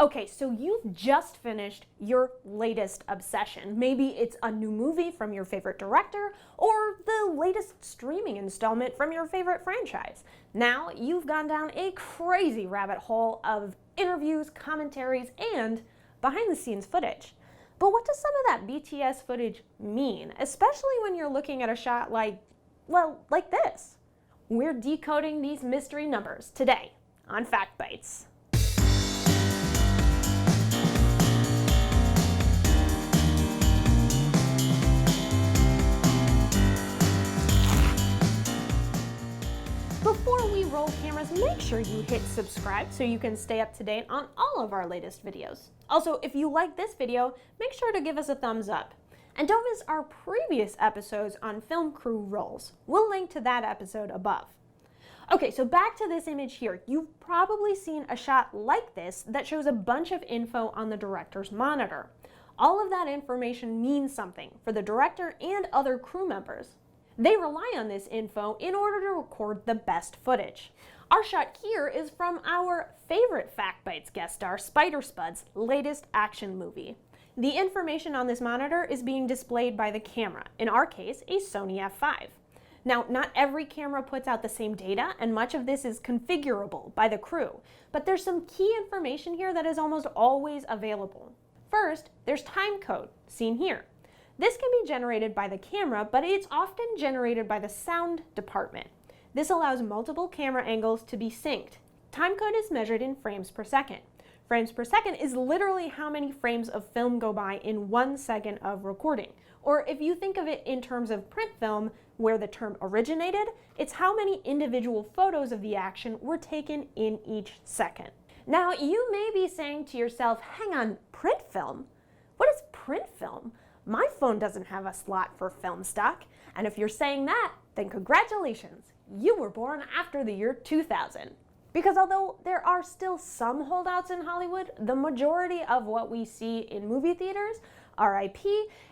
Okay, so you've just finished your latest obsession. Maybe it's a new movie from your favorite director or the latest streaming installment from your favorite franchise. Now you've gone down a crazy rabbit hole of interviews, commentaries, and behind-the-scenes footage. But what does some of that BTS footage mean, especially when you're looking at a shot like this? We're decoding these mystery numbers today on Fact Bites. Before we roll cameras, make sure you hit subscribe so you can stay up to date on all of our latest videos. Also, if you like this video, make sure to give us a thumbs up. And don't miss our previous episodes on film crew roles. We'll link to that episode above. Okay, so back to this image here. You've probably seen a shot like this that shows a bunch of info on the director's monitor. All of that information means something for the director and other crew members. They rely on this info in order to record the best footage. Our shot here is from our favorite Fact Bites guest star, Spider Spud's latest action movie. The information on this monitor is being displayed by the camera, in our case, a Sony F5. Now, not every camera puts out the same data, and much of this is configurable by the crew, but there's some key information here that is almost always available. First, there's time code, seen here. This can be generated by the camera, but it's often generated by the sound department. This allows multiple camera angles to be synced. Time code is measured in frames per second. Frames per second is literally how many frames of film go by in 1 second of recording. Or if you think of it in terms of print film, where the term originated, it's how many individual photos of the action were taken in each second. Now, you may be saying to yourself, hang on, print film? What is print film? My phone doesn't have a slot for film stock. And if you're saying that, then congratulations, you were born after the year 2000. Because although there are still some holdouts in Hollywood, the majority of what we see in movie theaters, RIP,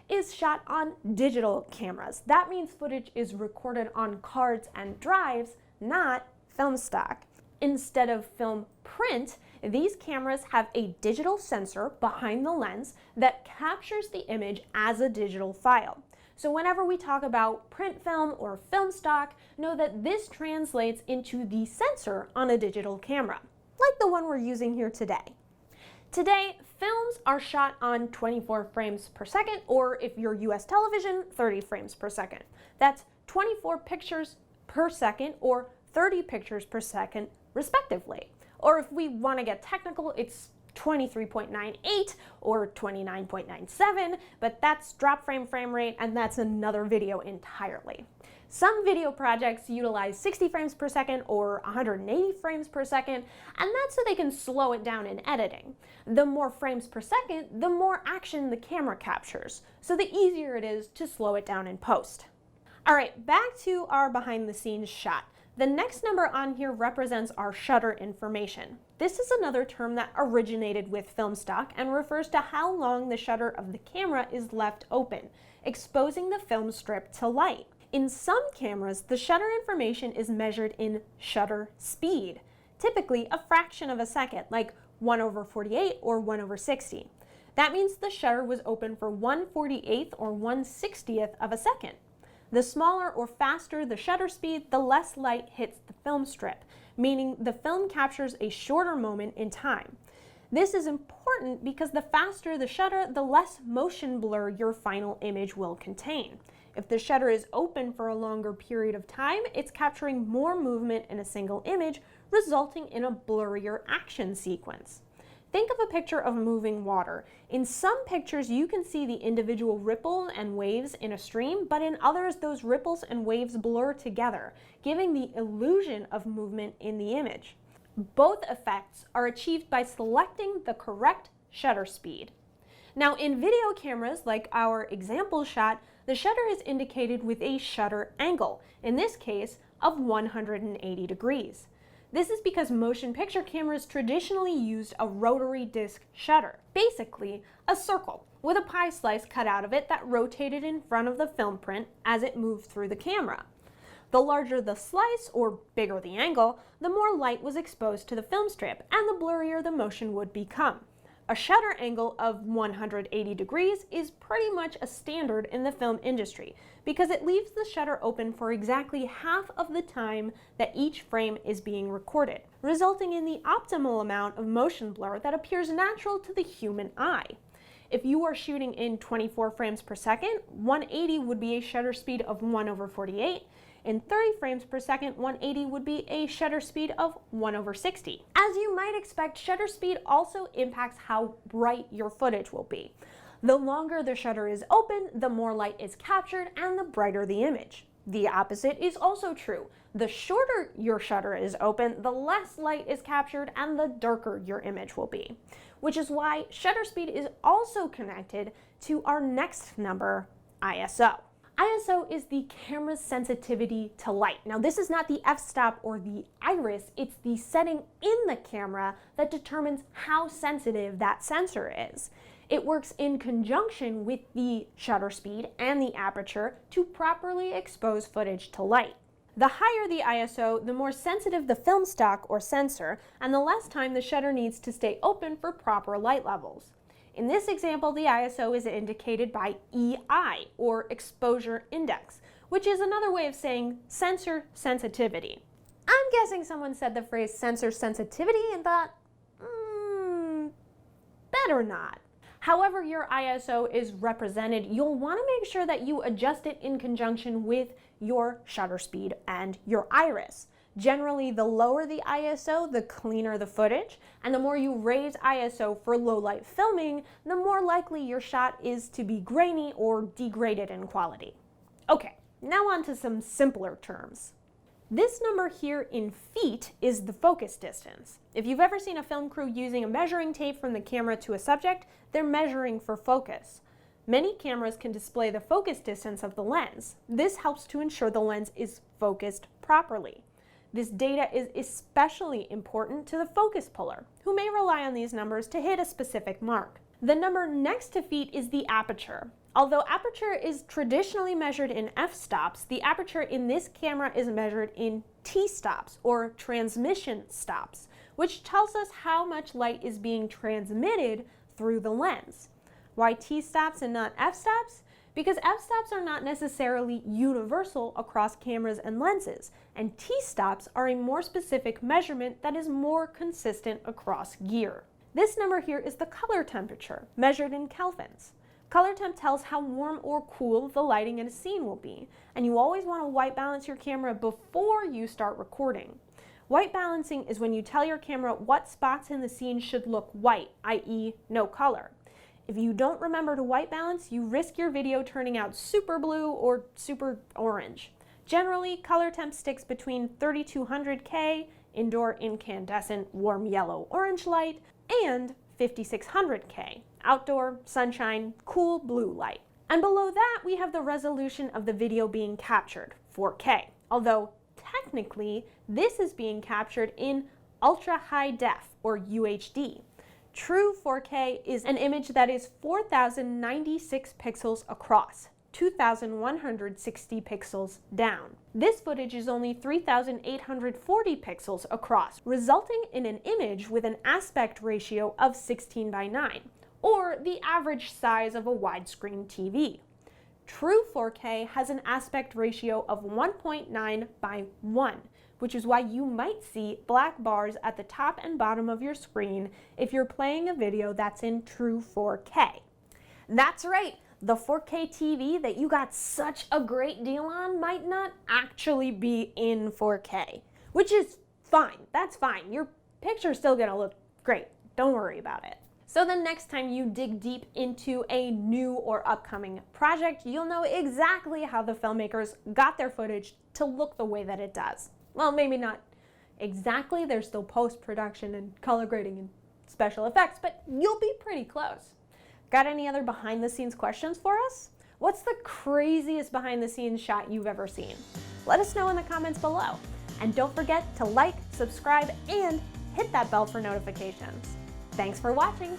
is shot on digital cameras. That means footage is recorded on cards and drives, not film stock. Instead of film print, these cameras have a digital sensor behind the lens that captures the image as a digital file. So whenever we talk about print film or film stock, know that this translates into the sensor on a digital camera, like the one we're using here today. Today, films are shot on 24 frames per second, or if you're US television, 30 frames per second. That's 24 pictures per second or 30 pictures per second, respectively. Or if we want to get technical, it's 23.98 or 29.97, but that's drop frame rate, and that's another video entirely. Some video projects utilize 60 frames per second or 180 frames per second, and that's so they can slow it down in editing. The more frames per second, the more action the camera captures, so the easier it is to slow it down in post. All right, back to our behind the scenes shot. The next number on here represents our shutter information. This is another term that originated with film stock and refers to how long the shutter of the camera is left open, exposing the film strip to light. In some cameras, the shutter information is measured in shutter speed, typically a fraction of a second, like 1/48 or 1/60. That means the shutter was open for 1/48th or 1/60th of a second. The smaller or faster the shutter speed, the less light hits the film strip, meaning the film captures a shorter moment in time. This is important because the faster the shutter, the less motion blur your final image will contain. If the shutter is open for a longer period of time, it's capturing more movement in a single image, resulting in a blurrier action sequence. Think of a picture of moving water. In some pictures, you can see the individual ripple and waves in a stream, but in others, those ripples and waves blur together, giving the illusion of movement in the image. Both effects are achieved by selecting the correct shutter speed. Now, in video cameras, like our example shot, the shutter is indicated with a shutter angle, in this case, of 180 degrees. This is because motion picture cameras traditionally used a rotary disc shutter, basically a circle with a pie slice cut out of it that rotated in front of the film print as it moved through the camera. The larger the slice, or bigger the angle, the more light was exposed to the film strip, and the blurrier the motion would become. A shutter angle of 180 degrees is pretty much a standard in the film industry because it leaves the shutter open for exactly half of the time that each frame is being recorded, resulting in the optimal amount of motion blur that appears natural to the human eye. If you are shooting in 24 frames per second, 180 would be a shutter speed of 1/48. In 30 frames per second, 180 would be a shutter speed of 1/60. As you might expect, shutter speed also impacts how bright your footage will be. The longer the shutter is open, the more light is captured and the brighter the image. The opposite is also true. The shorter your shutter is open, the less light is captured and the darker your image will be. Which is why shutter speed is also connected to our next number, ISO. ISO is the camera's sensitivity to light. Now, this is not the f-stop or the iris, it's the setting in the camera that determines how sensitive that sensor is. It works in conjunction with the shutter speed and the aperture to properly expose footage to light. The higher the ISO, the more sensitive the film stock or sensor, and the less time the shutter needs to stay open for proper light levels. In this example, the ISO is indicated by EI, or exposure index, which is another way of saying sensor sensitivity. I'm guessing someone said the phrase sensor sensitivity and thought, better not. However your ISO is represented, you'll want to make sure that you adjust it in conjunction with your shutter speed and your iris. Generally, the lower the ISO, the cleaner the footage, and the more you raise ISO for low light filming, the more likely your shot is to be grainy or degraded in quality. Okay, now on to some simpler terms. This number here in feet is the focus distance. If you've ever seen a film crew using a measuring tape from the camera to a subject, they're measuring for focus. Many cameras can display the focus distance of the lens. This helps to ensure the lens is focused properly. This data is especially important to the focus puller, who may rely on these numbers to hit a specific mark. The number next to feet is the aperture. Although aperture is traditionally measured in f-stops, the aperture in this camera is measured in t-stops, or transmission stops, which tells us how much light is being transmitted through the lens. Why t-stops and not f-stops? Because f-stops are not necessarily universal across cameras and lenses, and t-stops are a more specific measurement that is more consistent across gear. This number here is the color temperature, measured in kelvins. Color temp tells how warm or cool the lighting in a scene will be, and you always want to white balance your camera before you start recording. White balancing is when you tell your camera what spots in the scene should look white, i.e. no color. If you don't remember to white balance, you risk your video turning out super blue or super orange. Generally, color temp sticks between 3200K, indoor incandescent warm yellow-orange light, and 5600K, outdoor, sunshine, cool blue light. And below that, we have the resolution of the video being captured, 4K. Although, technically, this is being captured in ultra high def, or UHD. True 4K is an image that is 4,096 pixels across, 2,160 pixels down. This footage is only 3,840 pixels across, resulting in an image with an aspect ratio of 16:9, or the average size of a widescreen TV. True 4K has an aspect ratio of 1.9:1, which is why you might see black bars at the top and bottom of your screen if you're playing a video that's in true 4K. That's right, the 4K TV that you got such a great deal on might not actually be in 4K, which is fine, that's fine. Your picture's still gonna look great, don't worry about it. So the next time you dig deep into a new or upcoming project, you'll know exactly how the filmmakers got their footage to look the way that it does. Well, maybe not exactly, there's still post-production and color grading and special effects, but you'll be pretty close. Got any other behind-the-scenes questions for us? What's the craziest behind-the-scenes shot you've ever seen? Let us know in the comments below. And don't forget to like, subscribe, and hit that bell for notifications. Thanks for watching.